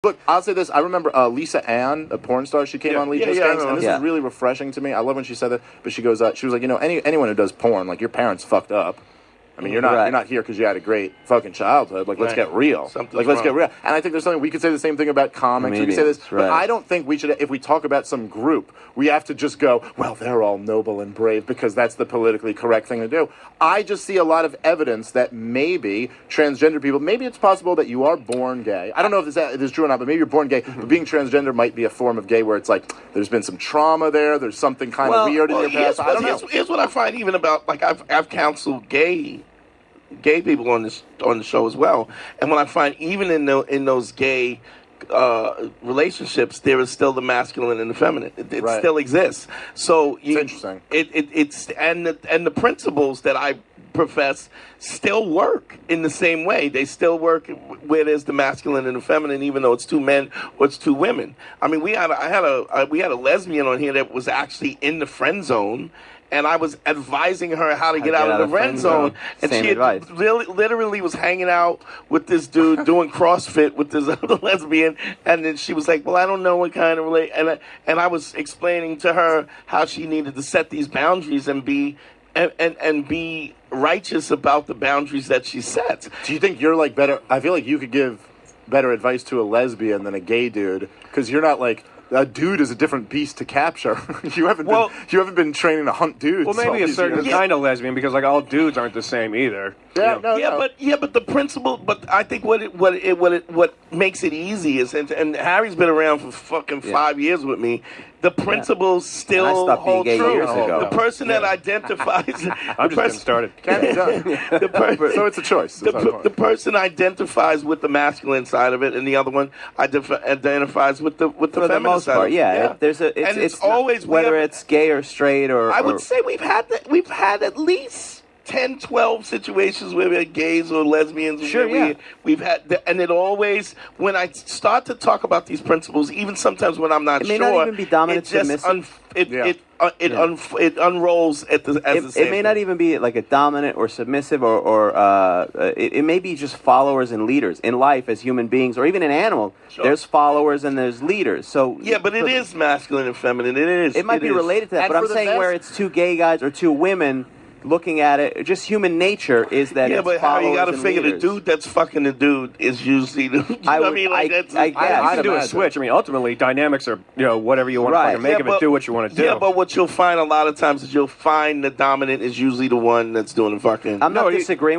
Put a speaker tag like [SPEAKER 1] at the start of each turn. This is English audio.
[SPEAKER 1] Look, I'll say this. I remember Lisa Ann, a porn star. She came on Legion's Gangs, and this is really refreshing to me. I love when she said that. But she goes, she was like, anyone who does porn, like, your parents fucked up. I mean, you're not here because you had a great fucking childhood. Like, let's get real. Let's get real. And I think there's something we could say the same thing about comics. We could say this, but I don't think we should. If we talk about some group, we have to just go, well, they're all noble and brave because that's the politically correct thing to do. I just see a lot of evidence that maybe transgender people, maybe it's possible that you are born gay. I don't know if this is true or not, but maybe you're born gay. But being transgender might be a form of gay where it's like there's been some trauma there. There's something kind of weird in your past. I don't know.
[SPEAKER 2] Here's what I find even about, like, I've counseled gay people on the show as well, and when I find even in those gay relationships, there is still the masculine and the feminine. It still exists. So
[SPEAKER 1] it's interesting.
[SPEAKER 2] It's the principles that I profess still work in the same way. They still work where there's the masculine and the feminine, even though it's two men or it's two women. I mean, we had a lesbian on here that was actually in the friend zone. And I was advising her how to get out of the friend zone. And she literally was hanging out with this dude doing CrossFit with this other lesbian. And then she was like, well, I don't know what kind of and I was explaining to her how she needed to set these boundaries and be righteous about the boundaries that she sets.
[SPEAKER 1] Do you think you're like better? I feel like you could give better advice to a lesbian than a gay dude because you're not like, a dude is a different beast to capture. You haven't been training to hunt dudes.
[SPEAKER 3] Well, maybe a certain kind of lesbian, because like all dudes aren't the same either.
[SPEAKER 2] But the principle. But I think what makes it easy is, and Harry's been around for fucking 5 years with me. The principles still hold true.
[SPEAKER 4] Years ago.
[SPEAKER 2] The person that identifies.
[SPEAKER 3] I'm just getting started.
[SPEAKER 1] Can't be done. So it's a choice.
[SPEAKER 2] The person identifies with the masculine side of it, and the other one identifies with the feminine side.
[SPEAKER 4] It's always whether it's gay or straight or.
[SPEAKER 2] I would say we've had at least 10, 12 situations where we're gays or lesbians.
[SPEAKER 4] Sure,
[SPEAKER 2] we've had, and it always, when I start to talk about these principles, even sometimes when I'm not sure,
[SPEAKER 4] it may not even be dominant, submissive.
[SPEAKER 2] It unrolls at the same.
[SPEAKER 4] It may not even be like a dominant or submissive or it may be just followers and leaders in life as human beings or even an animal. Sure. There's followers and there's leaders. So
[SPEAKER 2] but it is masculine and feminine. It is.
[SPEAKER 4] It might be related to that, but I'm saying where it's two gay guys or two women. Looking at it, just human nature is that.
[SPEAKER 2] Yeah, but how you got to figure the dude that's fucking the dude is usually the. I
[SPEAKER 3] can do a switch. I mean, ultimately, dynamics are whatever you want to fucking make of it. Do what you want to do.
[SPEAKER 2] Yeah, but what you'll find a lot of times is you'll find the dominant is usually the one that's doing the fucking.
[SPEAKER 4] I'm not disagreeing with that.